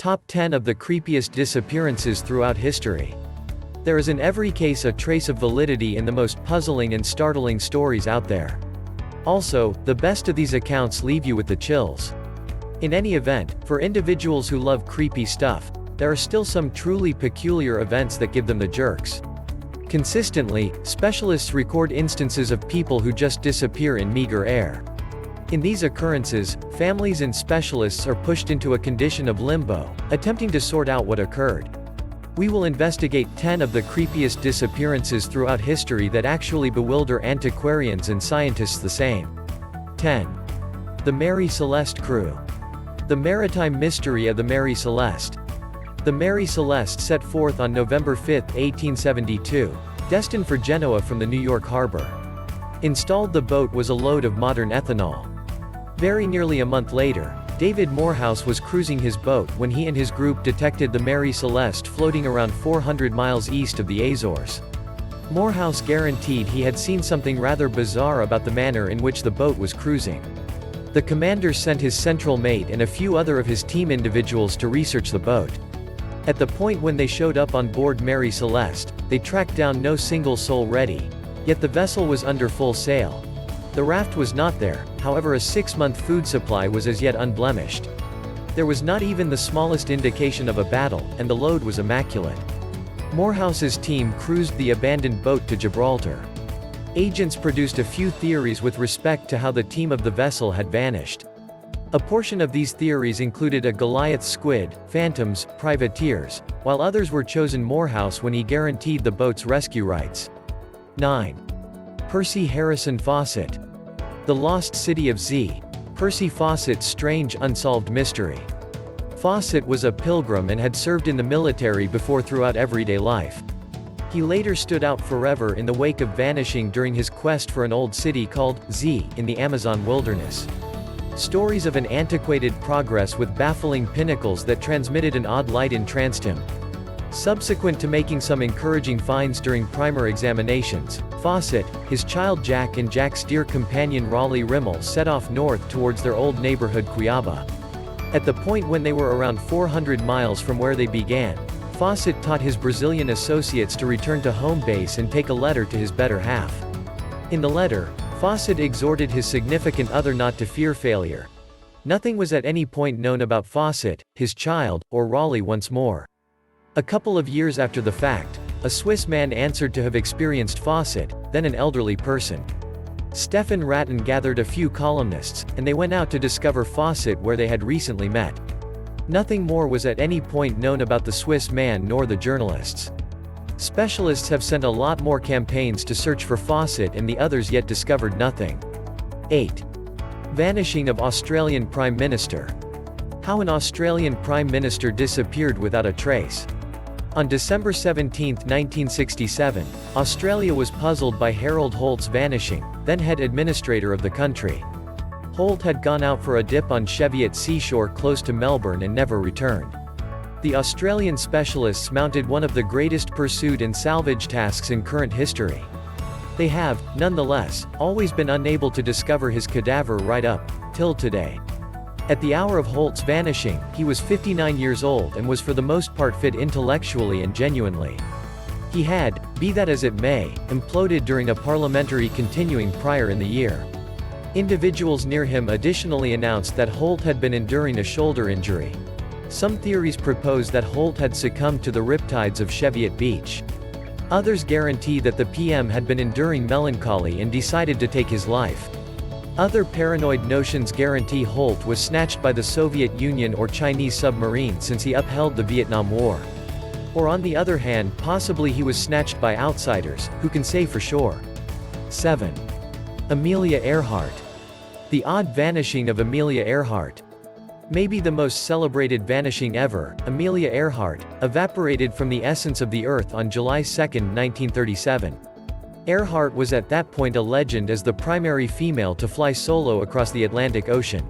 Top 10 of the creepiest disappearances throughout history. There is in every case a trace of validity in the most puzzling and startling stories out there. Also, the best of these accounts leave you with the chills. In any event, for individuals who love creepy stuff, there are still some truly peculiar events that give them the jerks. Consistently, specialists record instances of people who just disappear in meager air. In these occurrences, families and specialists are pushed into a condition of limbo, attempting to sort out what occurred. We will investigate 10 of the creepiest disappearances throughout history that actually bewilder antiquarians and scientists the same. 10. The Mary Celeste Crew. The maritime mystery of the Mary Celeste. The Mary Celeste set forth on November 5, 1872, destined for Genoa from the New York harbor. Installed the boat was a load of modern ethanol. Very nearly a month later, David Morehouse was cruising his boat when he and his group detected the Mary Celeste floating around 400 miles east of the Azores. Morehouse guaranteed he had seen something rather bizarre about the manner in which the boat was cruising. The commander sent his central mate and a few other of his team individuals to research the boat. At the point when they showed up on board Mary Celeste, they tracked down no single soul ready. Yet the vessel was under full sail. The raft was not there, however a 6-month food supply was as yet unblemished. There was not even the smallest indication of a battle, and the load was immaculate. Morehouse's team cruised the abandoned boat to Gibraltar. Agents produced a few theories with respect to how the team of the vessel had vanished. A portion of these theories included a Goliath squid, phantoms, privateers, while others were chosen Morehouse when he guaranteed the boat's rescue rights. 9. Percy Harrison Fawcett. The Lost City of Z. Percy Fawcett's strange unsolved mystery. Fawcett was a pilgrim and had served in the military before throughout everyday life. He later stood out forever in the wake of vanishing during his quest for an old city called Z in the Amazon wilderness. Stories of an antiquated progress with baffling pinnacles that transmitted an odd light entranced him. Subsequent to making some encouraging finds during primer examinations, Fawcett, his child Jack and Jack's dear companion Raleigh Rimmel set off north towards their old neighborhood Cuyaba. At the point when they were around 400 miles from where they began, Fawcett taught his Brazilian associates to return to home base and take a letter to his better half. In the letter, Fawcett exhorted his significant other not to fear failure. Nothing was at any point known about Fawcett, his child, or Raleigh once more. A couple of years after the fact, a Swiss man answered to have experienced Fawcett, then an elderly person. Stefan Ratton gathered a few columnists, and they went out to discover Fawcett where they had recently met. Nothing more was at any point known about the Swiss man nor the journalists. Specialists have sent a lot more campaigns to search for Fawcett and the others yet discovered nothing. 8. Vanishing of Australian Prime Minister. How an Australian Prime Minister disappeared without a trace. On December 17, 1967, Australia was puzzled by Harold Holt's vanishing, then head administrator of the country. Holt had gone out for a dip on Cheviot seashore close to Melbourne and never returned. The Australian specialists mounted one of the greatest pursuit and salvage tasks in current history. They have, nonetheless, always been unable to discover his cadaver right up till today. At the hour of Holt's vanishing, he was 59 years old and was for the most part fit intellectually and genuinely. He had, be that as it may, imploded during a parliamentary continuing prior in the year. Individuals near him additionally announced that Holt had been enduring a shoulder injury. Some theories propose that Holt had succumbed to the riptides of Cheviot Beach. Others guarantee that the PM had been enduring melancholy and decided to take his life. Other paranoid notions guarantee Holt was snatched by the Soviet Union or Chinese submarine since he upheld the Vietnam War. Or on the other hand, possibly he was snatched by outsiders, who can say for sure. 7. Amelia Earhart. The odd vanishing of Amelia Earhart. Maybe the most celebrated vanishing ever, Amelia Earhart, evaporated from the essence of the Earth on July 2, 1937. Earhart was at that point a legend as the primary female to fly solo across the Atlantic Ocean.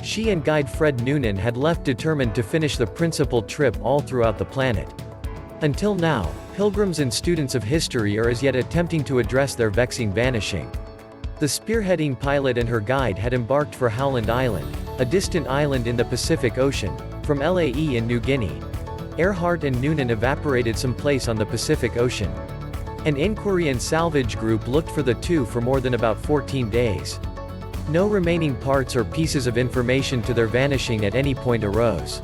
She and guide Fred Noonan had left determined to finish the principal trip all throughout the planet. Until now, pilgrims and students of history are as yet attempting to address their vexing vanishing. The spearheading pilot and her guide had embarked for Howland Island, a distant island in the Pacific Ocean, from Lae in New Guinea. Earhart and Noonan evaporated someplace on the Pacific Ocean. An inquiry and salvage group looked for the two for more than about 14 days. No remaining parts or pieces of information to their vanishing at any point arose.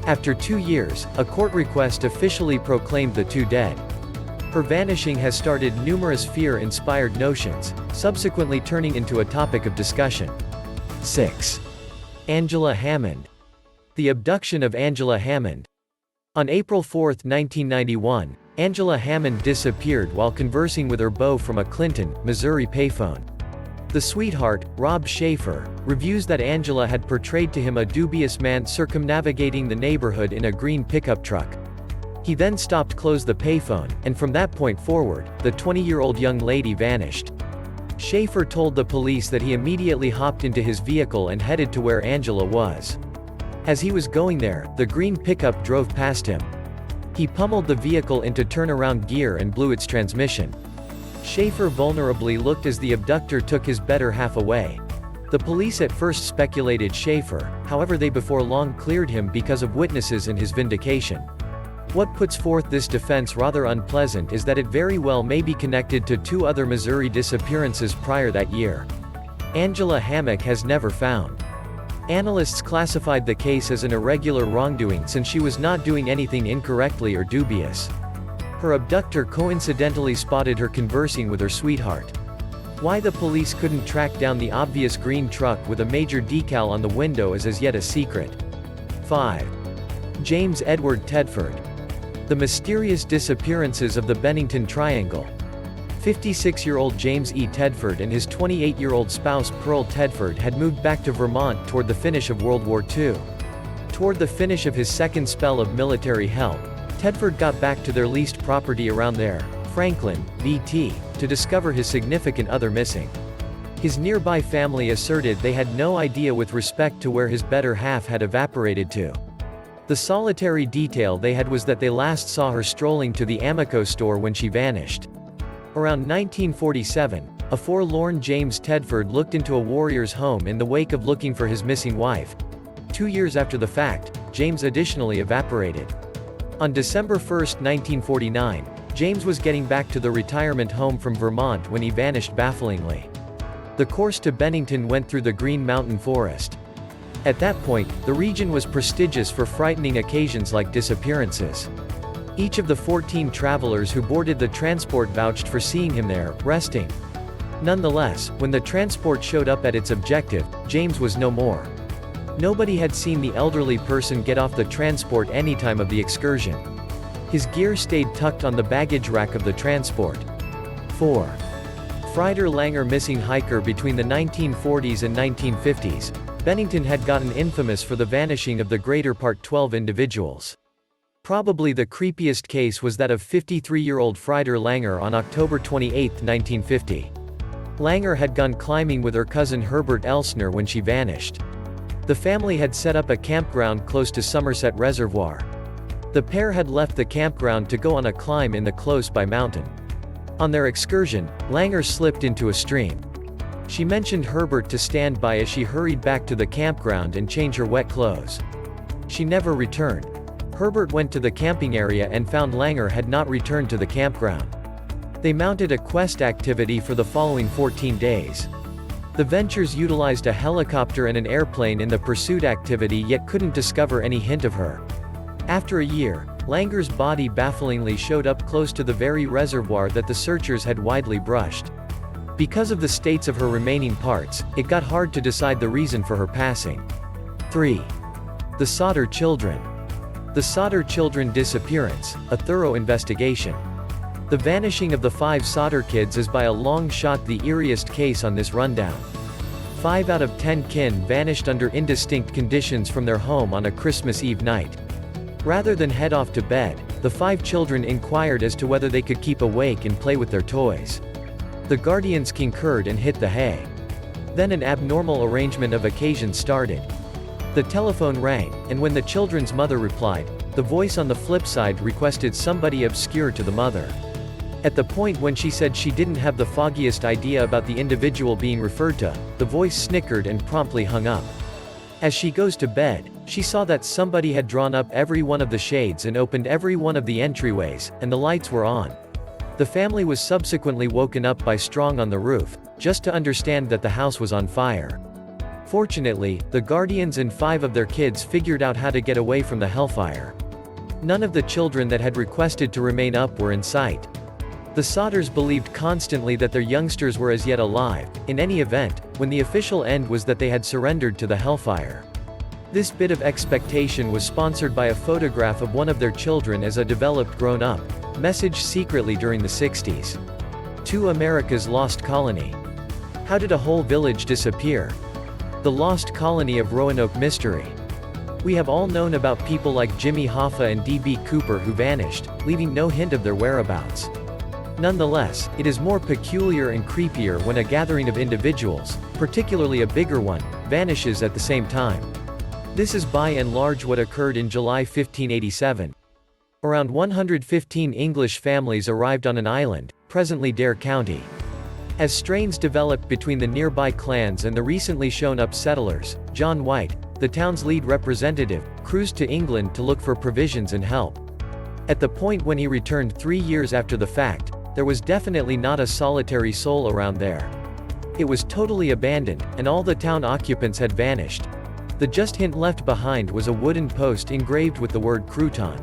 After 2 years, a court request officially proclaimed the two dead. Her vanishing has started numerous fear-inspired notions, subsequently turning into a topic of discussion. 6. Angela Hammond. The abduction of Angela Hammond. On April 4, 1991, Angela Hammond disappeared while conversing with her beau from a Clinton, Missouri payphone. The sweetheart, Rob Schaefer, reviews that Angela had portrayed to him a dubious man circumnavigating the neighborhood in a green pickup truck. He then stopped close the payphone, and from that point forward, the 20-year-old young lady vanished. Schaefer told the police that he immediately hopped into his vehicle and headed to where Angela was. As he was going there, the green pickup drove past him. He pummeled the vehicle into turnaround gear and blew its transmission. Schaefer vulnerably looked as the abductor took his better half away. The police at first speculated Schaefer, however they before long cleared him because of witnesses and his vindication. What puts forth this defense rather unpleasant is that it very well may be connected to 2 other Missouri disappearances prior that year. Angela Hammond has never found. Analysts classified the case as an irregular wrongdoing since she was not doing anything incorrectly or dubious. Her abductor coincidentally spotted her conversing with her sweetheart. Why the police couldn't track down the obvious green truck with a major decal on the window is as yet a secret. 5. James Edward Tedford. The mysterious disappearances of the Bennington Triangle. 56-year-old James E. Tedford and his 28-year-old spouse Pearl Tedford had moved back to Vermont toward the finish of World War II. Toward the finish of his second spell of military help, Tedford got back to their leased property around there, Franklin, VT, to discover his significant other missing. His nearby family asserted they had no idea with respect to where his better half had evaporated to. The solitary detail they had was that they last saw her strolling to the Amico store when she vanished. Around 1947, a forlorn James Tedford looked into a warrior's home in the wake of looking for his missing wife. 2 years after the fact, James additionally evaporated. On December 1, 1949, James was getting back to the retirement home from Vermont when he vanished bafflingly. The course to Bennington went through the Green Mountain Forest. At that point, the region was prestigious for frightening occasions like disappearances. Each of the 14 travelers who boarded the transport vouched for seeing him there, resting. Nonetheless, when the transport showed up at its objective, James was no more. Nobody had seen the elderly person get off the transport any time of the excursion. His gear stayed tucked on the baggage rack of the transport. 4. Frieder Langer missing hiker. Between the 1940s and 1950s, Bennington had gotten infamous for the vanishing of the greater part 12 individuals. Probably the creepiest case was that of 53-year-old Frieder Langer on October 28, 1950. Langer had gone climbing with her cousin Herbert Elsner when she vanished. The family had set up a campground close to Somerset Reservoir. The pair had left the campground to go on a climb in the close-by mountain. On their excursion, Langer slipped into a stream. She mentioned Herbert to stand by as she hurried back to the campground and change her wet clothes. She never returned. Herbert went to the camping area and found Langer had not returned to the campground. They mounted a quest activity for the following 14 days. The ventures utilized a helicopter and an airplane in the pursuit activity yet couldn't discover any hint of her. After a year, Langer's body bafflingly showed up close to the very reservoir that the searchers had widely brushed. Because of the states of her remaining parts, it got hard to decide the reason for her passing. 3. The Sodder Children. The Sodder Children disappearance, a thorough investigation. The vanishing of the 5 Sodder kids is by a long shot the eeriest case on this rundown. 5 out of 10 kin vanished under indistinct conditions from their home on a Christmas Eve night. Rather than head off to bed, the 5 children inquired as to whether they could keep awake and play with their toys. The guardians concurred and hit the hay. Then an abnormal arrangement of occasions started. The telephone rang, and when the children's mother replied, the voice on the flip side requested somebody obscure to the mother. At the point when she said she didn't have the foggiest idea about the individual being referred to, the voice snickered and promptly hung up. As she goes to bed, She saw that somebody had drawn up every one of the shades and opened every one of the entryways, and the lights were on. The family was subsequently woken up by Strong on the roof, just to understand that the house was on fire. Fortunately, the guardians and 5 of their kids figured out how to get away from the hellfire. None of the children that had requested to remain up were in sight. The Sodders believed constantly that their youngsters were as yet alive. In any event, when the official end was that they had surrendered to the hellfire. This bit of expectation was sponsored by a photograph of one of their children as a developed grown-up, message secretly during the 60s. To America's Lost Colony. How did a whole village disappear? The Lost Colony of Roanoke Mystery. We have all known about people like Jimmy Hoffa and D.B. Cooper who vanished, leaving no hint of their whereabouts. Nonetheless, it is more peculiar and creepier when a gathering of individuals, particularly a bigger one, vanishes at the same time. This is by and large what occurred in July 1587. Around 115 English families arrived on an island, presently Dare County. As strains developed between the nearby clans and the recently shown-up settlers, John White, the town's lead representative, cruised to England to look for provisions and help. At the point when he returned 3 years after the fact, there was definitely not a solitary soul around there. It was totally abandoned, and all the town occupants had vanished. The just hint left behind was a wooden post engraved with the word Crouton.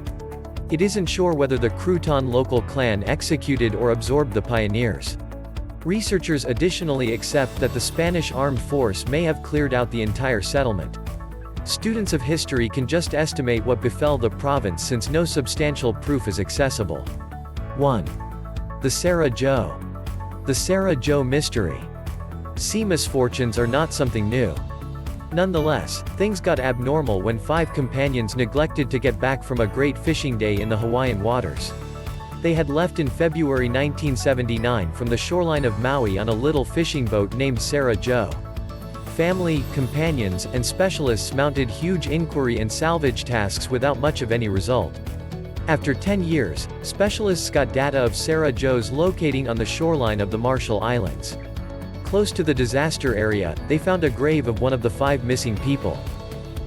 It isn't sure whether the Crouton local clan executed or absorbed the pioneers. Researchers additionally accept that the Spanish armed force may have cleared out the entire settlement. Students of history can just estimate what befell the province since no substantial proof is accessible. 1. The Sarah Joe. The Sarah Joe Mystery. Sea misfortunes are not something new. Nonetheless, things got abnormal when 5 companions neglected to get back from a great fishing day in the Hawaiian waters. They had left in February 1979 from the shoreline of Maui on a little fishing boat named Sarah Joe. Family, companions, and specialists mounted huge inquiry and salvage tasks without much of any result. After 10 years, specialists got data of Sarah Joe's locating on the shoreline of the Marshall Islands. Close to the disaster area, they found a grave of one of the 5 missing people.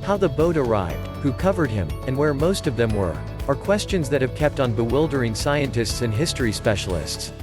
How the boat arrived, who covered him, and where most of them were, are questions that have kept on bewildering scientists and history specialists.